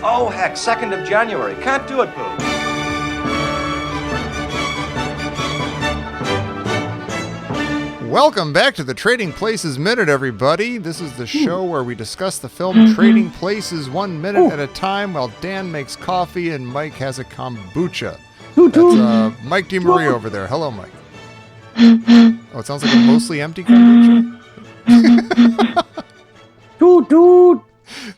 Oh, heck, 2nd of January. Can't do it, Pooh. Welcome back to the Trading Places Minute, everybody. This is the show where we discuss the film Trading Places 1 minute at a time while Dan makes coffee and Mike has a kombucha. That's Mike DeMaria over there. Hello, Mike. Oh, it sounds like a mostly empty kombucha. Dude.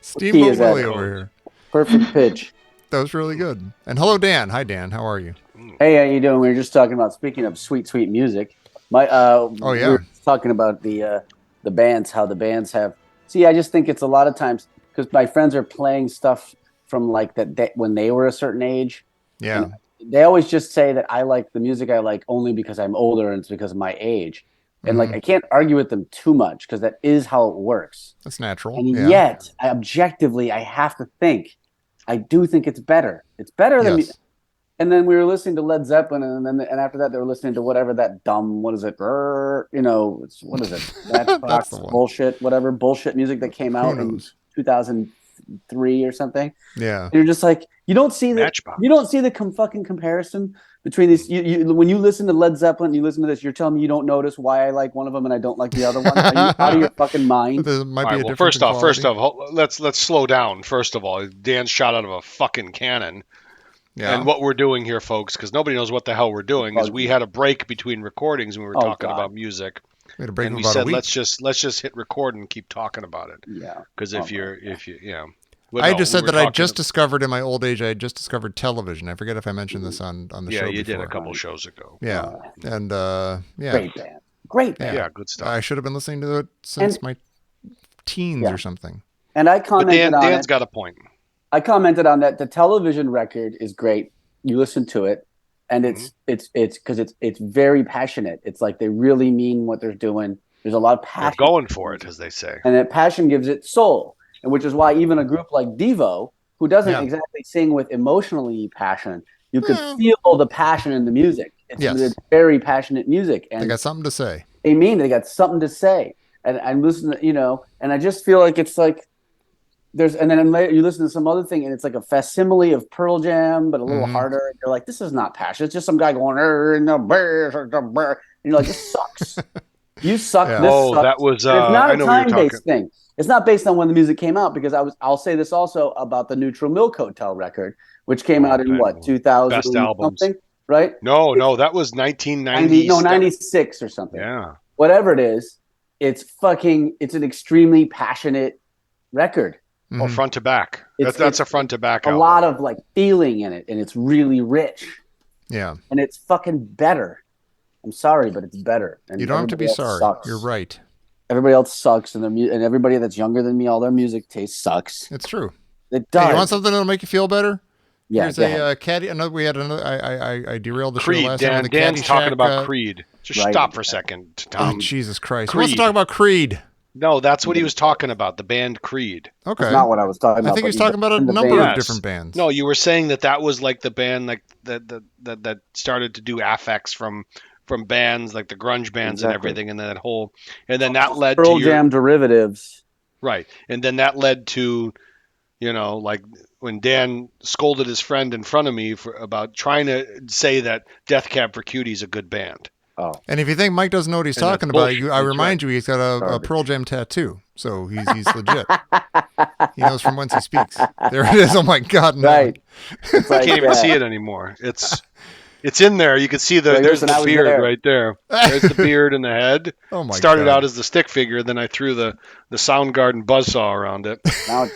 Steamboat Willie over here. Perfect pitch. That was really good. And hello, Dan. Hi, Dan. How are you? Hey, how you doing? We were just talking about, speaking of sweet, sweet music. We were talking about the bands, how the bands have. See, I just think it's a lot of times because my friends are playing stuff from like that when they were a certain age. Yeah. They always just say that I like the music I like only because I'm older and it's because of my age. And like I can't argue with them too much because that is how it works. That's natural. And yet, objectively, I have to think. I do think it's better. It's better than me. And then we were listening to Led Zeppelin, and after that, they were listening to whatever that dumb, what is it? What is it? That's bullshit, whatever bullshit music that came out in 2003 or something. Yeah, and you're just like, you don't see the fucking comparison between these. When you listen to Led Zeppelin, you listen to this. You're telling me you don't notice why I like one of them and I don't like the other one? Are you out of your fucking mind? There might be a difference. First off, let's slow down. First of all, Dan's shot out of a fucking cannon. Yeah. And what we're doing here, folks, because nobody knows what the hell we're doing, is we had a break between recordings and we were talking about music. We had a break and we about said, a week. let's just hit record and keep talking about it. Yeah. Because if you. Well, I just said that I just discovered in my old age, I had just discovered television. I forget if I mentioned this on the show. Yeah, you before. did a couple shows ago. Yeah. And Great band. Yeah, good stuff. I should have been listening to it since my teens or something. And I commented on Dan's got a point. I commented on that. The television record is great. You listen to it, and it's because it's very passionate. It's like they really mean what they're doing. There's a lot of passion. They're going for it, as they say. And that passion gives it soul, and which is why even a group like Devo, who doesn't exactly sing with emotionally passion, you could feel the passion in the music. It's very passionate music, and they got something to say. They got something to say, and I'm listening, and I just feel like it's like. And then later you listen to some other thing, and it's like a facsimile of Pearl Jam, but a little harder. And you're like, this is not passion. It's just some guy going, and you're like, this sucks. You suck. Yeah. This sucks. That was. It's not a time-based thing. It's not based on when the music came out, because I'll say this also about the Neutral Milk Hotel record, which came out in 2000 best albums. something, right? No, that was 1990. No, 96 or something. Yeah. Whatever it is, it's an extremely passionate record. Well, front to back. That's a front to back album. A lot of like feeling in it, and it's really rich. Yeah. And it's fucking better. I'm sorry, but it's better. And you don't have to be sorry. Sucks. You're right. Everybody else sucks, and and everybody that's younger than me, all their music taste sucks. It's true. It does. Hey, you want something that'll make you feel better? Yeah. Here's a caddy. We had another. I derailed the show Creed. last time. Dan's talking about Creed. Just stop for a second, Tom. Oh, Jesus Christ! Creed. Who wants to talk about Creed? No, that's what he was talking about, the band Creed. Okay. That's not what I was talking about. I think he was talking about a number of different bands. No, you were saying that was like the band like that started to do affects from bands like the grunge bands and everything, and then that led to Pearl Jam derivatives. Right. And then that led to, like when Dan scolded his friend in front of me about trying to say that Death Cab for Cutie is a good band. Oh. And if you think Mike doesn't know what he's talking about, I remind you he's got a Pearl Jam tattoo, so he's legit. He knows from whence he speaks. There it is. Oh my God! No. Right. I can't even see it anymore. It's in there. You can see there's the beard right there. There's the beard and the head. Oh my! Started out as the stick figure, then I threw the Soundgarden buzzsaw around it. Now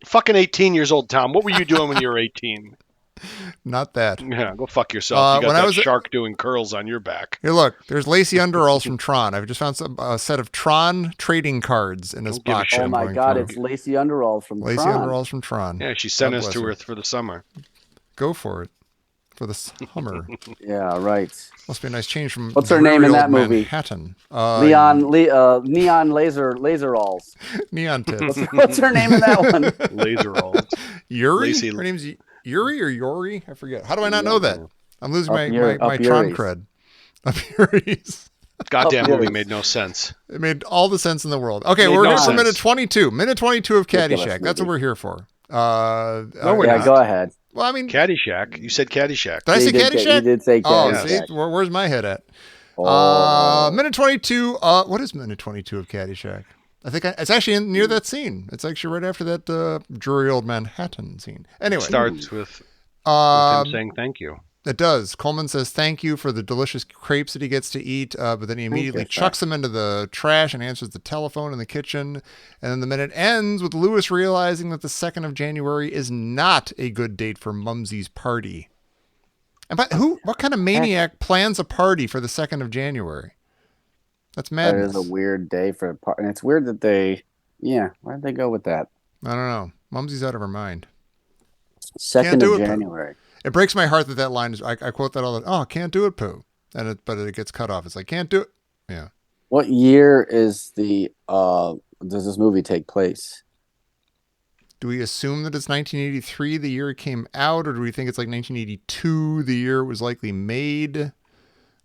fucking 18 years old, Tom. What were you doing when you were 18? Not that. Yeah, go fuck yourself. You got that shark doing curls on your back. Here, look. There's lacy underalls from Tron. I've just found a set of Tron trading cards in this box. Oh my God, it's lacy underalls from Tron. Lacy underalls from Tron. Yeah, she sent us to her for the summer. Go for it. For the summer. Yeah, right. Must be a nice change from what's her name in that movie? Manhattan. Neon laser alls. Neon tits. What's her name in that one? Laser alls. Yuri? Her name's Yuri or Yori? I forget. How do I not know that? I'm losing my Tron cred. Up Yuri's. Goddamn movie made no sense. It made all the sense in the world. Okay, we're here for minute 22. Minute 22 of Caddyshack. That's what we're here for. No, we're yeah, not. go ahead. Well, I mean, Caddyshack. You said Caddyshack. Did I say Caddyshack? You did say Caddyshack. Oh, see, where's my head at? Oh. Minute 22. What is minute 22 of Caddyshack? I think it's actually near that scene. It's actually right after that dreary old Manhattan scene. Anyway, it starts with him saying thank you. It does. Coleman says thank you for the delicious crepes that he gets to eat, but then he immediately chucks them into the trash and answers the telephone in the kitchen. And then the minute ends with Lewis realizing that the 2nd of January is not a good date for Mumsie's party. And what kind of maniac plans a party for the 2nd of January? That's madness. That is a weird day for a party. And it's weird that why'd they go with that? I don't know. Mumsie's out of her mind. 2nd of January. It breaks my heart that line is. I quote that all the time. Oh, can't do it, Pooh. But it gets cut off. It's like can't do it. Yeah. What year is does this movie take place? Do we assume that it's 1983, the year it came out, or do we think it's like 1982, the year it was likely made,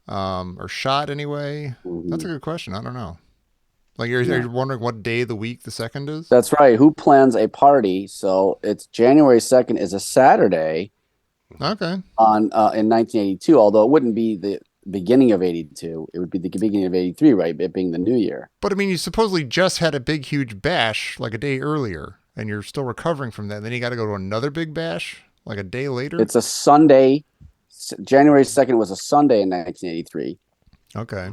or shot anyway? Mm-hmm. That's a good question. I don't know. Like you're wondering what day of the week the 2nd is? That's right. Who plans a party? So it's January 2nd is a Saturday. Okay. In 1982, although it wouldn't be the beginning of 82, it would be the beginning of 83, right? It being the new year. But I mean, you supposedly just had a big, huge bash like a day earlier, and you're still recovering from that. Then you got to go to another big bash like a day later. It's a Sunday. January 2nd was a Sunday in 1983. Okay.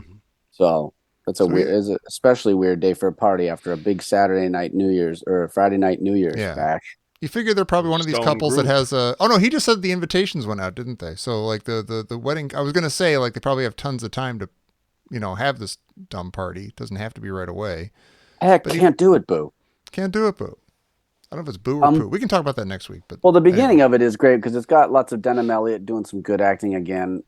So that's is an especially weird day for a party after a big Saturday night New Year's or Friday night New Year's bash. You figure they're probably one of these couples that has a... Oh, no, he just said the invitations went out, didn't they? So, like, the wedding... I was going to say, like, they probably have tons of time to, have this dumb party. It doesn't have to be right away. Heck, can't do it, Boo. Can't do it, Boo. I don't know if it's Boo or Pooh. We can talk about that next week. But the beginning of it is great because it's got lots of Denham Elliott doing some good acting again.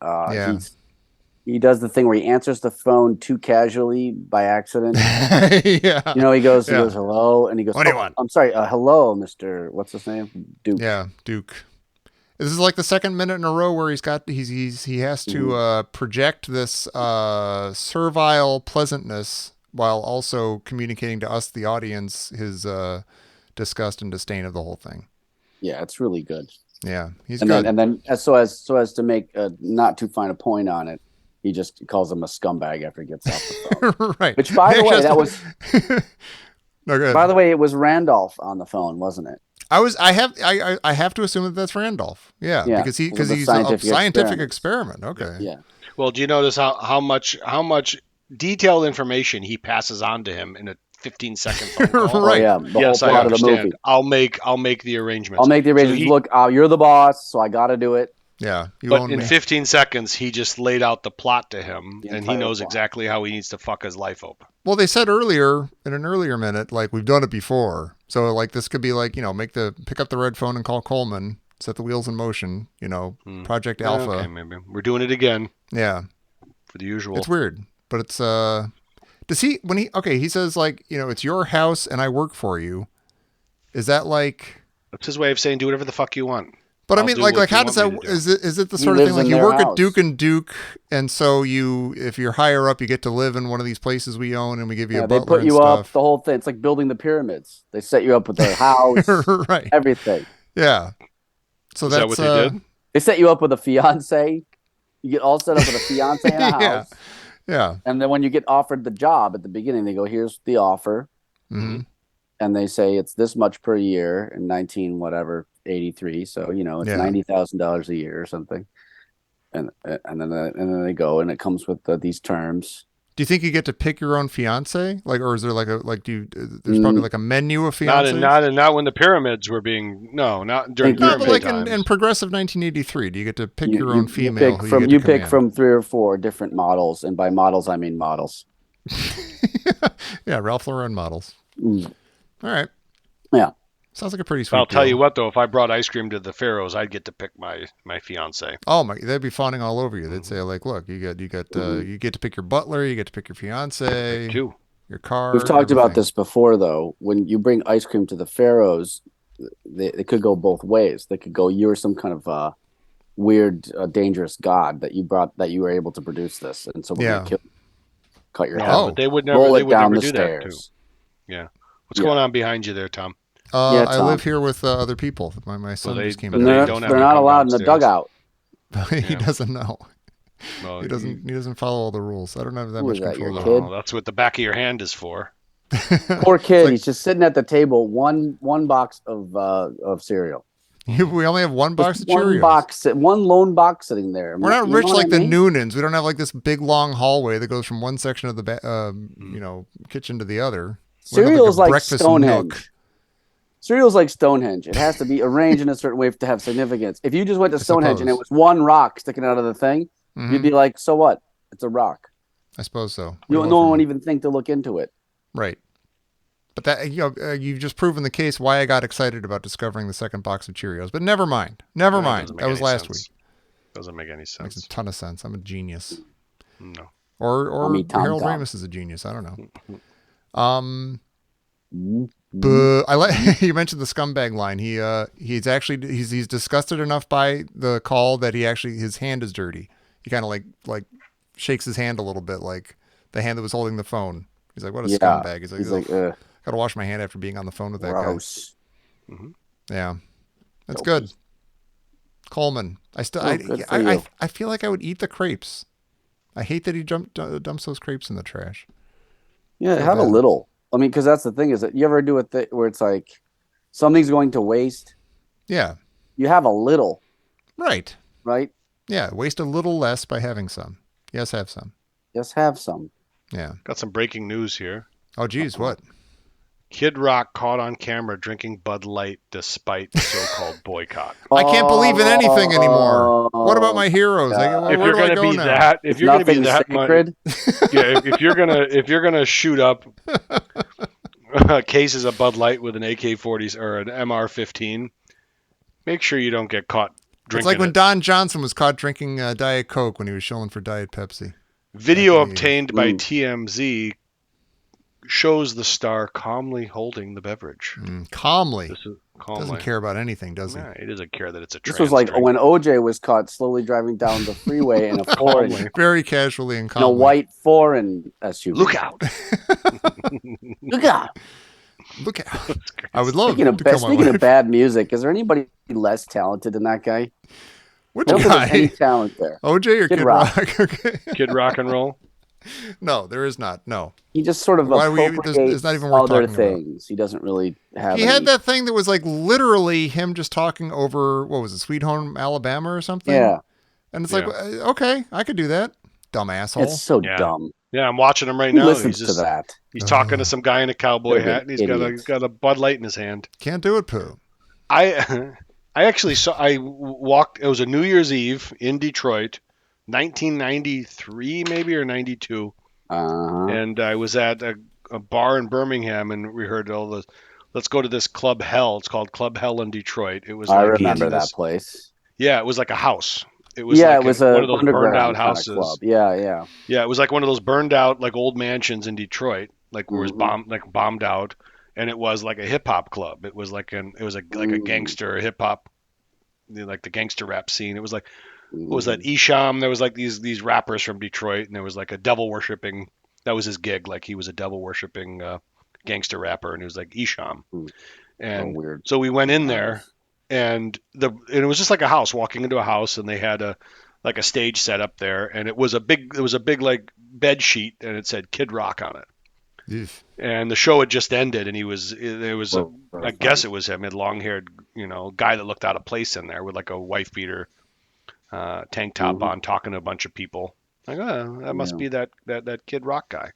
He does the thing where he answers the phone too casually by accident. Yeah. He goes hello, and he goes, what do you want? I'm sorry, hello, Mr. What's his name? Duke. Yeah, Duke. This is like the 2nd minute in a row where he has to project this servile pleasantness while also communicating to us, the audience, his disgust and disdain of the whole thing. Yeah, it's really good. Yeah, he's good. And then so as to make not too fine a point on it, he just calls him a scumbag after he gets off the phone. Right. Which, by the way, that was. No, go ahead. By the way, it was Randolph on the phone, wasn't it? I have to assume that that's Randolph. Yeah. Because he's a scientific experiment. Okay. Yeah. Well, do you notice how much detailed information he passes on to him in a 15-second phone call? Right. Oh, yeah. The whole plot of the movie. I'll make the arrangements. I'll make the arrangements. Look, you're the boss, so I got to do it. Yeah. But in 15 seconds, he just laid out the plot to him, and he knows exactly how he needs to fuck his life up. Well, they said earlier, in an earlier minute, like, we've done it before. So, like, this could be like, pick up the red phone and call Coleman, set the wheels in motion, Project Alpha. Okay, maybe. We're doing it again. Yeah. For the usual. It's weird, but it's, he says, like, it's your house and I work for you. Is that like... That's his way of saying do whatever the fuck you want. But I mean, like, how does that? Is it the sort of thing like you work at Duke and Duke, and so if you're higher up, you get to live in one of these places we own, and we give you a butler and stuff. They put you up, the whole thing. It's like building the pyramids. They set you up with their house, right? Everything. Yeah. So is that what they did? They set you up with a fiance. You get all set up with a fiance in a house. Yeah. And then when you get offered the job at the beginning, they go, "Here's the offer," and they say it's this much per year in 1983. So it's $90,000 a year or something, and then they go, and it comes with these terms. Do you think you get to pick your own fiance, or is there there's probably like a menu of fiancés? Not when the pyramids were being not during pyramid times. in progressive 1983, do you get to pick your own female? You pick from 3 or 4 different models, and by models I mean models. Yeah, Ralph Lauren models. Mm. All right. Yeah. Sounds like a pretty sweet I'll deal. tell you what, though, if I brought ice cream to the Pharaohs, I'd get to pick my fiance. Oh my! They'd be fawning all over you. They'd say, like, look, you get to pick your butler, you get to pick your fiance, your car. We've talked about this before, though. When you bring ice cream to the Pharaohs, they could go both ways. They could go, you're some kind of weird, dangerous god that you were able to produce this, and so we're gonna kill you, cut your head. But they would never do that too. Yeah. What's going on behind you there, Tom? I live here with other people. My son just came. They're not allowed in the dugout. He doesn't know. Well, he doesn't follow all the rules. I don't have that much control. Oh, that's what the back of your hand is for. Poor kid. He's just sitting at the table. One box of cereal. We only have one box of Cheerios. One lone box sitting there. We're not rich like the Noonans. We don't have like this big long hallway that goes from one section of the kitchen to the other. Cereal's like Stonehenge. Cereal's like Stonehenge. It has to be arranged in a certain way to have significance. If you just went to Stonehenge and it was one rock sticking out of the thing, you'd be like, so what? It's a rock. I suppose so. No one would even think to look into it. Right. But that you've just proven the case why I got excited about discovering the second box of Cheerios. But never mind. Never mind. That was last week. Doesn't make any sense. Makes a ton of sense. I'm a genius. No. Or Harold Ramis is a genius. I don't know. But you mentioned the scumbag line. He's disgusted enough by the call that his hand is dirty. He kind of like shakes his hand a little bit, like the hand that was holding the phone. He's like, what a scumbag. He's like gotta wash my hand after being on the phone with that guy. Mm-hmm. Yeah, that's good. Coleman, I feel like I would eat the crepes. I hate that he dumps those crepes in the trash. Yeah, have a little. I mean, because that's the thing is that you ever do it where it's like something's going to waste. Yeah, you have a little. Right. Yeah, waste a little less by having some. Yes, have some. Yes, have some. Yeah. Got some breaking news here. Oh, geez, what? Kid Rock caught on camera drinking Bud Light despite so-called boycott. I can't believe in anything anymore. What about my heroes? If you're going to be that, if you're going to be that much, if you're going to shoot up cases of Bud Light with an AK-40 or an MR-15, make sure you don't get caught drinking. It's like when Don Johnson was caught drinking Diet Coke when he was shilling for Diet Pepsi. Video obtained by TMZ shows the star calmly holding the beverage. Calmly. Doesn't care about anything, does he? Nah, he doesn't care that it's a This was like when OJ was caught slowly driving down the freeway in a foreign, very casually and calmly. In a white foreign SUV. Look out! Look out! Look out! I would love. Speaking of bad music, is there anybody less talented than that guy? Which guy? Any talent there? OJ or Kid Rock? Okay. Kid Rock and Roll? No, there is not. No. He just sort of it's not even worth other talking things. About. He doesn't really have. He had that thing that was like literally him just talking over what was it, Sweet Home Alabama or something? Yeah. And it's like, okay, I could do that. Dumb asshole. It's so dumb. Yeah, I'm watching him right now. Listens to that. He's talking to some guy in a cowboy hat, and he's got a Bud Light in his hand. Can't do it, Pooh. I actually saw. I walked. It was a New Year's Eve in Detroit, 1993 maybe or 92, and I was at a bar in Birmingham, and we heard all the. Let's go to this Club Hell. It's called Club Hell in Detroit. It was. I remember that place. Yeah, it was like a house. It was it was one of those burned out houses. Club. Yeah. Yeah, it was like one of those burned out like old mansions in Detroit, like where it was bombed out, and it was like a hip hop club. It was like a gangster hip hop, like the gangster rap scene. It was like what was that Esham? There was like these rappers from Detroit, and there was like a devil worshipping. That was his gig. Like he was a devil worshipping gangster rapper, and it was like Esham. And weird. So we went in there. And it was just like a house, walking into a house, and they had a stage set up there, and it was a big like bed sheet, and it said Kid Rock on it. Yes. And the show had just ended, and I guess it was him, had long haired, guy that looked out of place in there with like a wife beater tank top on, talking to a bunch of people. Like, that must be that Kid Rock guy.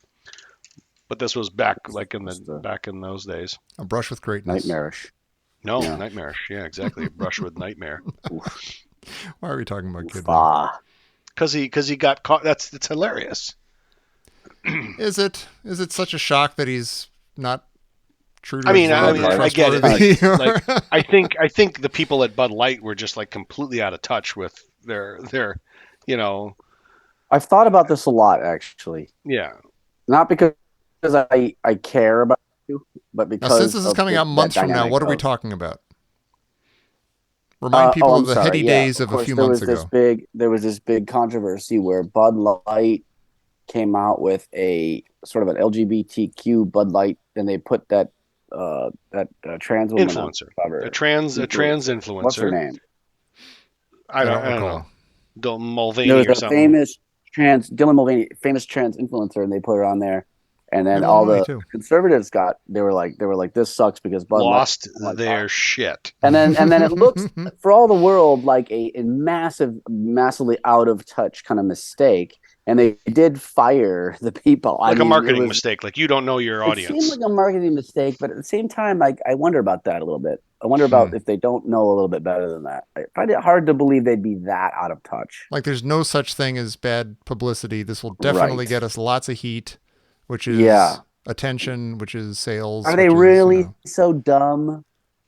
But this was back in those days. A brush with greatness. Nightmarish. No, nightmarish. Yeah, exactly. A brush with nightmare. Why are we talking about Kid Rock? Because he got caught. It's hilarious. Is it such a shock that he's not true to I get it. Like, I think the people at Bud Light were just like completely out of touch with their I've thought about this a lot, actually. Yeah. Not because I care about you, but because since this is coming out months from now, what are we talking about? Remind people of the heady days of a few months ago. There was this big controversy where Bud Light came out with a sort of an LGBTQ Bud Light, and they put that trans woman influencer, cover. a trans influencer. What's her name? I don't know. Mulvaney there was or a something. famous Dylan Mulvaney, famous trans influencer, and they put her on there. And then all the conservatives they were like, this sucks because Bud lost their shit. And then it looks for all the world like a massively out of touch kind of mistake. And they did fire the people. A marketing mistake. Like, you don't know your audience. It seemed like a marketing mistake, but at the same time, I wonder about that a little bit. I wonder about if they don't know a little bit better than that. I find it hard to believe they'd be that out of touch. Like, there's no such thing as bad publicity. This will definitely get us lots of heat, which is attention, which is sales. Are they really so dumb?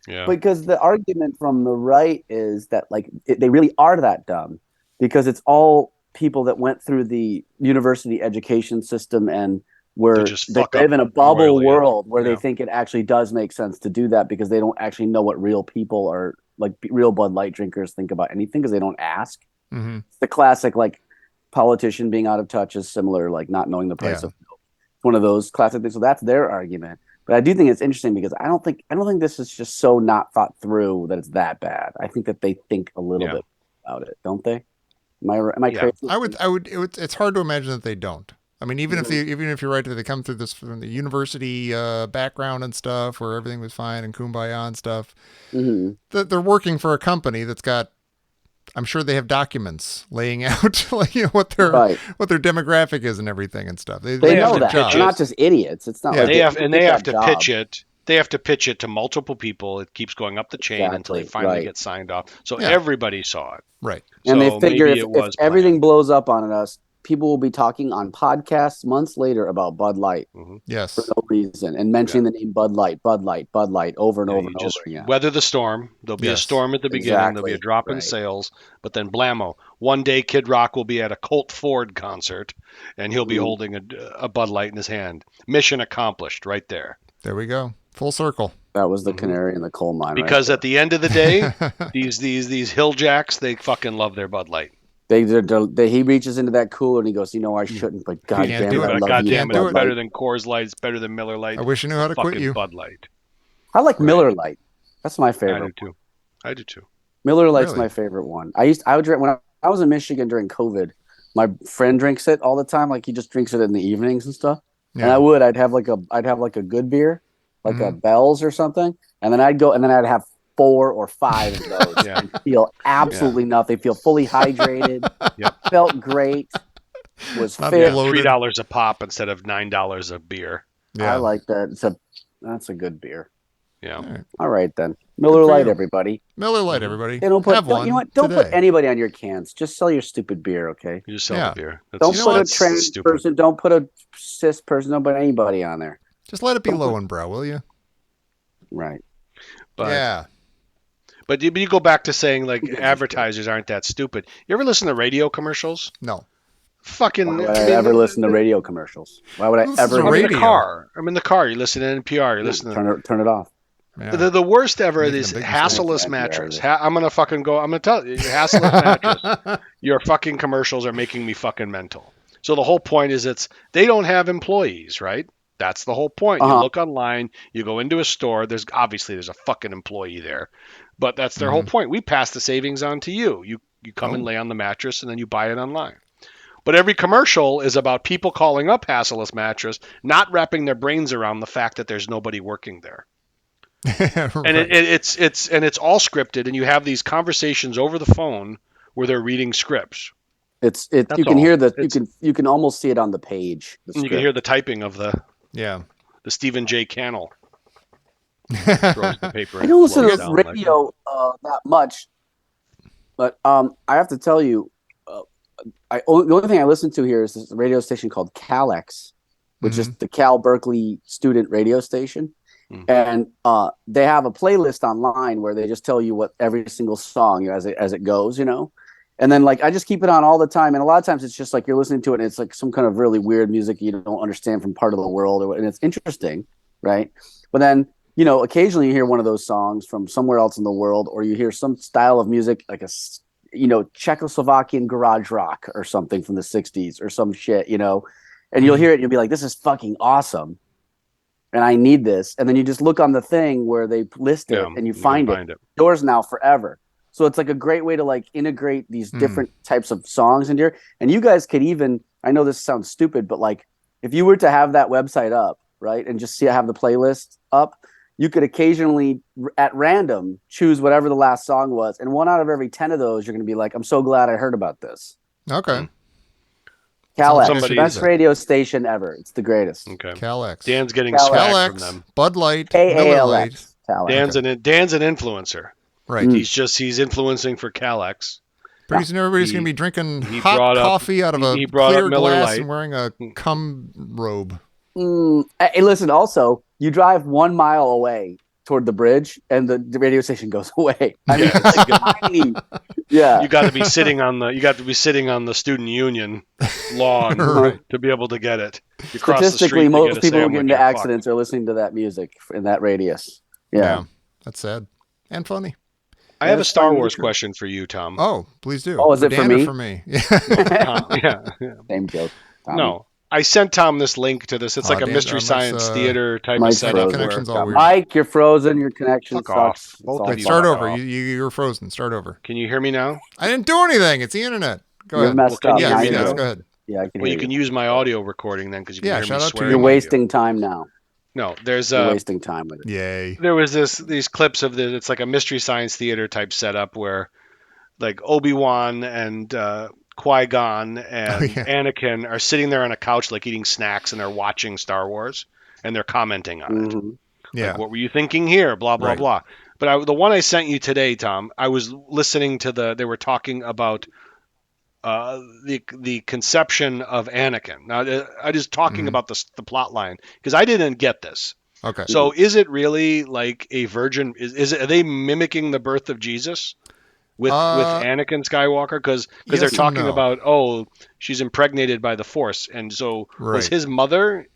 Yeah. Because the argument from the right is that they really are that dumb because it's all people that went through the university education system and they live in a bubble world where they think it actually does make sense to do that because they don't actually know what real people are, like real Bud Light drinkers, think about anything because they don't ask. Mm-hmm. It's the classic politician being out of touch is similar, like not knowing the price of milk. It's one of those classic things. So that's their argument. But I do think it's interesting because I don't think this is just so not thought through that it's that bad. I think that they think a little bit about it, don't they? Am I crazy? I would. It's hard to imagine that they don't. I mean, even if you're right that they come through this from the university background and stuff, where everything was fine and kumbaya and stuff, that they're working for a company that's got. I'm sure they have documents laying out what their demographic is and everything and stuff. They know that. They're not just idiots. It's not like they have to pitch it. They have to pitch it to multiple people. It keeps going up the chain until they finally get signed off. So everybody saw it. Right. And they figure if everything blows up on us, people will be talking on podcasts months later about Bud Light. Mm-hmm. Yes. For no reason. And mentioning the name Bud Light over and over and over again. Weather the storm. There'll be a storm at the beginning. Exactly. There'll be a drop in sales. But then blammo. One day Kid Rock will be at a Colt Ford concert and he'll be holding a Bud Light in his hand. Mission accomplished right there. There we go. Full circle. That was the canary in the coal mine. Because at the end of the day, these hill jacks, they fucking love their Bud Light. He reaches into that cooler and he goes, I shouldn't, but goddamn it, I love goddamn it, it's better than Coors Light, it's better than Miller Lite. I wish I knew how to quit you. Bud Light. I like Miller Lite. That's my favorite. I do too. Miller Lite's my favorite one. I would drink when I was in Michigan during COVID. My friend drinks it all the time. Like he just drinks it in the evenings and stuff. Yeah. And I'd have like a good beer. Like a Bell's or something, and then I'd have 4 or 5 of those and feel absolutely nothing. Feel fully hydrated. Felt great. Was fit. $3 a pop instead of $9 a beer. Yeah. I like that. That's a good beer. Yeah. All right then. Miller Lite, everybody. Miller Lite, everybody. Don't put anybody on your cans. Just sell your stupid beer, okay? You just sell the beer. Don't put a trans person. Don't put a cis person. Don't put anybody on there. Just let it be low and brow, will you? Right. But you go back to saying advertisers aren't that stupid. You ever listen to radio commercials? No. Why would I ever listen to radio commercials? Why would I ever? I'm in the car. I'm in the car. You listen to NPR. You listen to turn it off. Yeah. The worst ever is Hasseless mattress. I'm gonna tell you, Hasseless mattress. Your fucking commercials are making me fucking mental. So the whole point is they don't have employees, right? That's the whole point. You look online, you go into a store, there's a fucking employee there. But that's their whole point. We pass the savings on to you. You come and lay on the mattress and then you buy it online. But every commercial is about people calling up Hasseless Mattress, not wrapping their brains around the fact that there's nobody working there. Right. And it's all scripted, and you have these conversations over the phone where they're reading scripts. You can hear you can almost see it on the page. You can hear the typing of the Stephen J. Cannell. Throws the paper. I don't listen to radio that much, but I have to tell you, the only thing I listen to here is this radio station called CalX, which is the Cal Berkeley student radio station. And they have a playlist online where they just tell you what every single song as it goes, And then I just keep it on all the time. And a lot of times it's just you're listening to it and it's some kind of really weird music you don't understand from part of the world, and it's interesting, right? But then, occasionally you hear one of those songs from somewhere else in the world, or you hear some style of music like a Czechoslovakian garage rock or something from the 60s or some shit, and you'll hear it and you'll be like, this is fucking awesome. and I need this. And then you just look on the thing where they list it and you find it. Yours now forever. So it's like a great way to like integrate these different types of songs into here. And you guys could even, I know this sounds stupid, but like if you were to have that website up, right, and just have the playlist up, you could occasionally at random choose whatever the last song was. And 1 out of every 10 of those, you're going to be like, I'm so glad I heard about this. Okay. Cal-X, best radio station ever. It's the greatest. Okay. Cal-X. Dan's getting swag from them. Bud Light, Miller Lite. Dan's an influencer. Right. He's influencing for Cal-X. Pretty soon everybody's going to be drinking hot coffee out of a clear glass and wearing a cum robe. Hey, listen, also, you drive 1 mile away toward the bridge and the radio station goes away. I mean, it's like tiny. Yeah. You got to be sitting on the student union lawn to be able to get it. Statistically, most people who get into accidents are listening to that music in that radius. Yeah. That's sad and funny. I have a Star Wars question for you, Tom. Oh, please do. Oh, is it for me? For me? Yeah. Same joke. Tommy. No. I sent Tom this link to this. It's like a Mystery Science Theater type of setup. Connection's all weird. Mike, you're frozen. Your connection sucks. Start over. You're frozen. Start over. Can you hear me now? I didn't do anything. It's the internet. Go ahead. Messed up. Yeah, go ahead. Yeah, I can hear you. Can use my audio recording then because you can hear me swearing. You're wasting time now. No, there's You're wasting time with it. Yay. There was these clips of it's like a Mystery Science Theater type setup where like Obi-Wan and Qui-Gon and Anakin are sitting there on a couch like eating snacks and they're watching Star Wars and they're commenting on it. Yeah. Like, what were you thinking here? Blah, blah, blah. But the one I sent you today, Tom, I was listening to they were talking about the conception of Anakin. Now, I just talking about the plot line because I didn't get this. Okay. So is it really like a virgin? Are they mimicking the birth of Jesus? With Anakin Skywalker, because they're talking about she's impregnated by the Force, and so was his mother.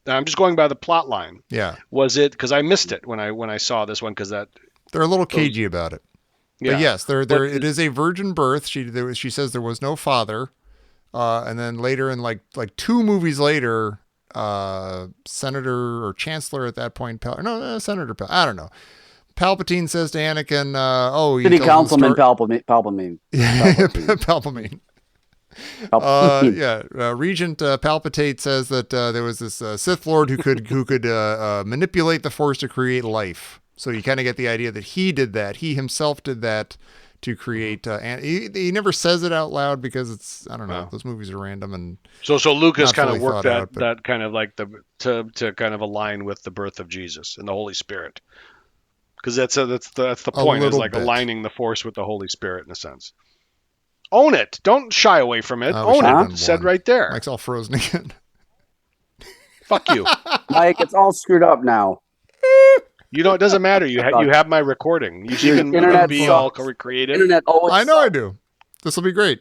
I'm just going by the plot line. Yeah, was it? Because I missed it when I saw this one because they're a little cagey about it. Yeah. But yes, it is a virgin birth. She says there was no father, and then later in like 2 movies later, Senator or Chancellor at that point, Senator, I don't know. Palpatine says to Anakin, City Councilman Palpatine. Palpatine. Regent Palpatine says that there was this Sith Lord who could manipulate the Force to create life. So you kind of get the idea that he did that. He himself did that to create. And he never says it out loud because it's, I don't know. Those movies are random and. So Lucas kind of worked that kind of like to kind of align with the birth of Jesus and the Holy Spirit. Because that's the point, is like aligning the Force with the Holy Spirit in a sense. Own it. Don't shy away from it. Own it. Said right there. Mike's all frozen again. Fuck you. Mike, it's all screwed up now. You know, it doesn't matter. You have my recording. You can be all recreated. Internet always I know sucks. I do. This will be great.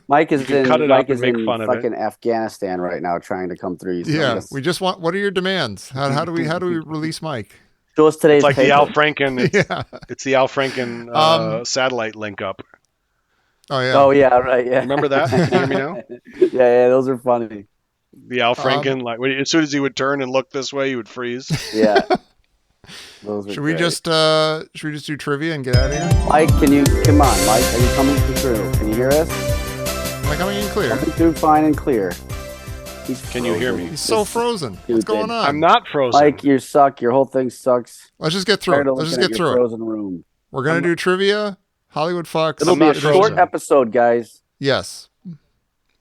Mike is in fucking Afghanistan right now trying to come through. We just want, what are your demands? How do we release Mike? Show us today's like paper. The Al Franken. It's the Al Franken satellite link up. Oh yeah. Oh yeah. Right. Yeah. Remember that? Can you hear me now? Yeah. Those are funny. The Al Franken, as soon as he would turn and look this way, he would freeze. Yeah. Should we just do trivia and get out of here? Mike, come on, Mike? Are you coming through? Can you hear us? Am I coming in clear? Coming through fine and clear. Can you hear me? He's so frozen. What's going on? I'm not frozen. Mike, you suck. Your whole thing sucks. Let's just get through it. Let's just get through it. Frozen room. We're going to do trivia, Hollywood Fox. It'll be a short episode, guys. Yes.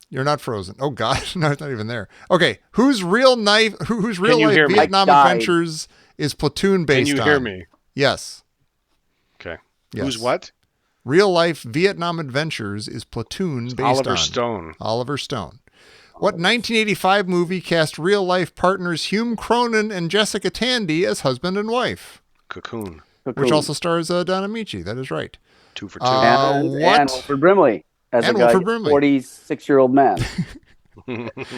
You're not frozen. Oh, God. No, it's not even there. Okay. Whose real life Vietnam Adventures is Platoon based on? Can you hear me? Yes. Okay. Yes. Who's what? Real life Vietnam Adventures is Platoon based on? Oliver Stone. What 1985 movie cast real-life partners Hume Cronin and Jessica Tandy as husband and wife? Cocoon. Which also stars Don Amici. That is right. 2 for 2. And Wilford Brimley as a 46-year-old man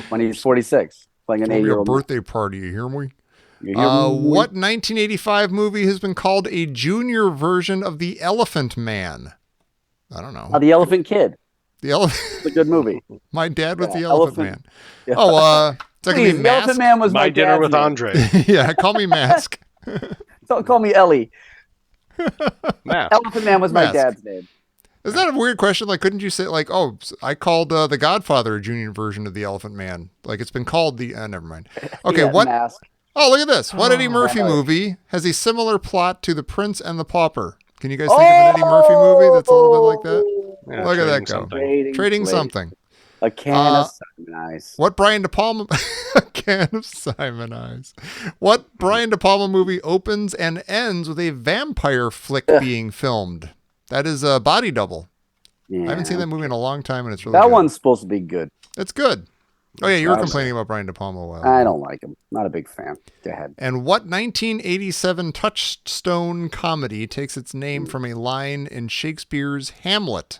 when he's 46, playing an 8-year-old. Birthday party, you hear me? What 1985 movie has been called a junior version of The Elephant Man? I don't know. The Elephant Kid. The Elephant. It's a good movie. My dad was the Elephant Man. Yeah. It's not gonna be Please, the Elephant Mask. Man was My dinner dad's with name. Andre. Yeah, call me Mask. Don't call me Ellie. Mask. Elephant Man was my Mask. dad's name. Is that a weird question? Like, couldn't you say, like, oh, I called The Godfather a junior version of the Elephant Man? Like, it's been called the... never mind. Okay, Yeah, what... Mask. Oh, look at this. What Eddie Murphy yeah. movie has a similar plot to The Prince and the Pauper? Can you guys think of an Eddie Murphy movie that's a little bit like that? Yeah, Look at that trading go. something. Trading something. A can of Simon Eyes. What Brian De Palma... a can of Simon Eyes. What Brian De Palma movie opens and ends with a vampire flick being filmed? That is a Body Double. Yeah. I haven't seen that movie in a long time, and it's really That good. one's supposed to be good. It's good. Oh, yeah, you were complaining about Brian De Palma a while ago. I don't like him. Not a big fan. Go ahead. And what 1987 Touchstone comedy takes its name from a line in Shakespeare's Hamlet?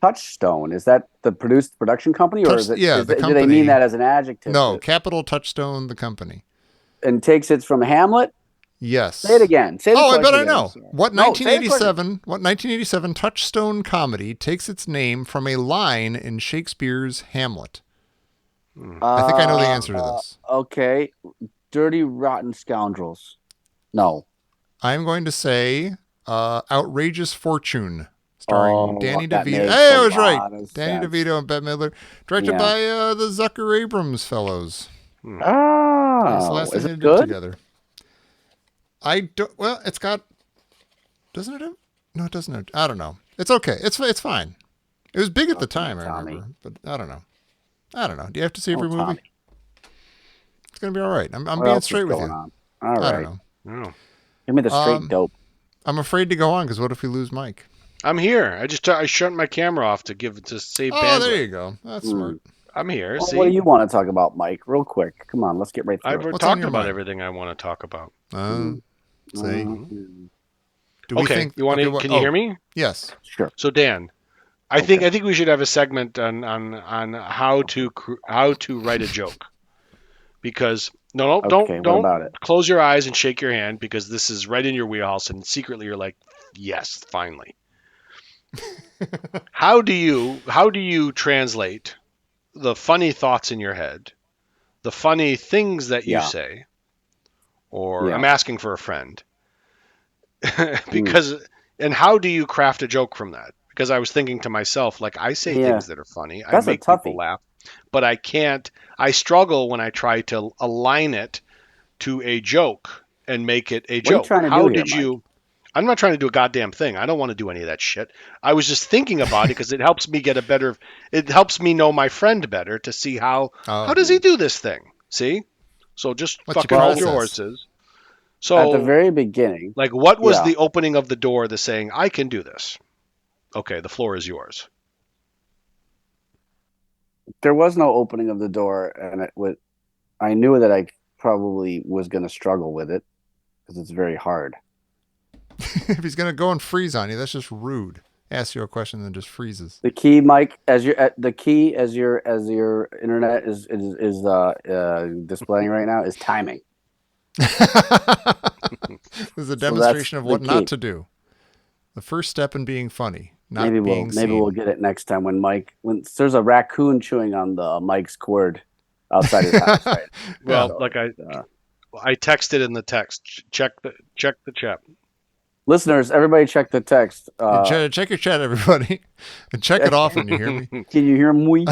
Touchstone, is that the production company, or is it? Yeah, the company. Do they mean that as an adjective? No, Capital Touchstone, the company. And takes it from Hamlet? Yes. Say it again. Say the I bet I again. know. What No, say the question. 1987 Touchstone comedy takes its name from a line in Shakespeare's Hamlet? I think I know the answer to this. Okay. Dirty, Rotten Scoundrels. No. I'm going to say Outrageous Fortune, starring Danny that DeVito. makes Hey, I a was right. lot of Danny sense. DeVito and Bette Midler. Directed by the Zucker Abrams fellows. That's the last thing is they it did good? together. I don't. Well, it's got. Doesn't it have? No, it doesn't have. I don't know. It's okay. It's fine. It was big at the time, I remember, but I don't know. Do you have to see every movie? Tommy. It's gonna be all right. I'm What being else is straight with going you. on? All I right. don't know. Oh. Give me the straight dope. I'm afraid to go on because what if we lose Mike? I'm here. I shut my camera off to save Oh, bandwidth. there you go. That's smart. I'm here. Well, See, what do you want to talk about, Mike? Real quick. Come on, let's get right through I've it. What's on talked your about mind? everything I want to talk about. See. Do we Okay, think? you want to? Can you hear me? Yes. Sure. So Dan, I think we should have a segment on how to write a joke, because don't what about it? close your eyes and shake your hand, because this is right in your wheelhouse, and secretly you're like, yes, finally. How do you translate the funny thoughts in your head, the funny things that you say, or I'm asking for a friend, because and how do you craft a joke from that? Because I was thinking to myself, like, I say things that are funny, I make people laugh, but I can't. I struggle when I try to align it to a joke and make it a joke. How did you? I'm not trying to do a goddamn thing. I don't want to do any of that shit. I was just thinking about it because it helps me get it helps me know my friend better to see how does he do this thing? See? So just fucking hold your horses. So at the very beginning, like, what was the opening of the door, the saying, I can do this? Okay, the floor is yours. There was no opening of the door, and I knew that I probably was going to struggle with it because it's very hard. If he's gonna go and freeze on you, that's just rude. Ask you a question and then just freezes. The key, Mike, as your internet is displaying right now, is timing. This is a demonstration of what not to do. The first step in being funny, not being seen. Maybe we'll get it next time when there's a raccoon chewing on the Mike's cord outside his house. Right? Well, so, I texted in the text. Check the chat. Listeners, everybody check the text. Check your chat, everybody. And check it often, you hear me? Can you hear me?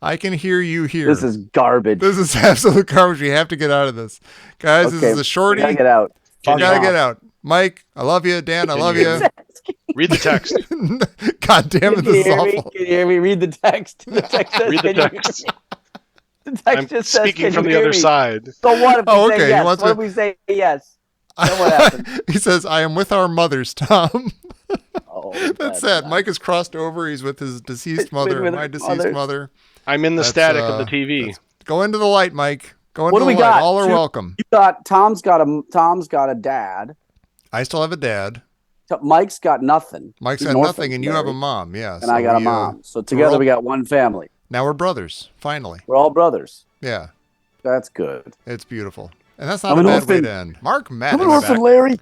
I can hear you here. This is garbage. This is absolute garbage. We have to get out of this. Guys, this is a shorty. We gotta get out. You gotta get out. Mike, I love you. Dan, I love you. Read the text. God damn it, this is awful. Can you hear me? Read the text. The text says, read the text. The text I'm just says, speaking from the other side. So what if we say yes? What if we say yes? Then what happens? He says, I am with our mothers, Tom. That's sad. Mike has crossed over. He's with his deceased mother and my deceased mother. I'm in the static of the TV. Go into the light, Mike. Go into what do the we light. got? All are welcome. You got Tom's got a dad. I still have a dad. Mike's got nothing. Mike's got nothing, and you have a mom. Yeah. And I got a mom. So together we got one family. Now we're brothers. Finally. We're all brothers. Yeah. That's good. It's beautiful. And that's not a bad way to end. Mark Madden. I'm an orphan, Larry.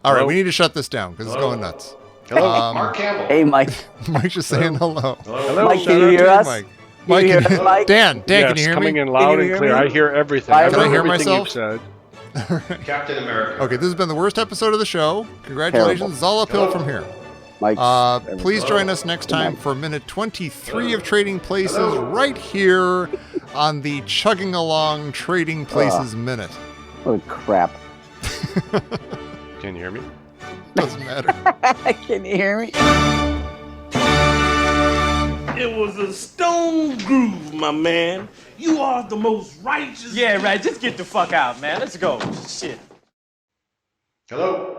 All right, we need to shut this down because it's going nuts. Hello, Mark Campbell. Hey, Mike. Mike's just saying hello. Hello. Mike, can you hear us? Mike. Mike, you hear Mike? Dan, yes, can you hear coming me? in loud and clear. Me? I hear everything. Can I hear everything myself? you've said. Captain America. Okay, this has been the worst episode of the show. Congratulations. Terrible. It's all uphill from here. Mike, Please join us next time for minute 23 of Trading Places right here on the Chugging Along Trading Places Minute. what a crap. Can you hear me? Doesn't matter. Can you hear me? It was a stone groove, my man. You are the most righteous. Yeah, right. Just get the fuck out, man. Let's go. Shit. Hello?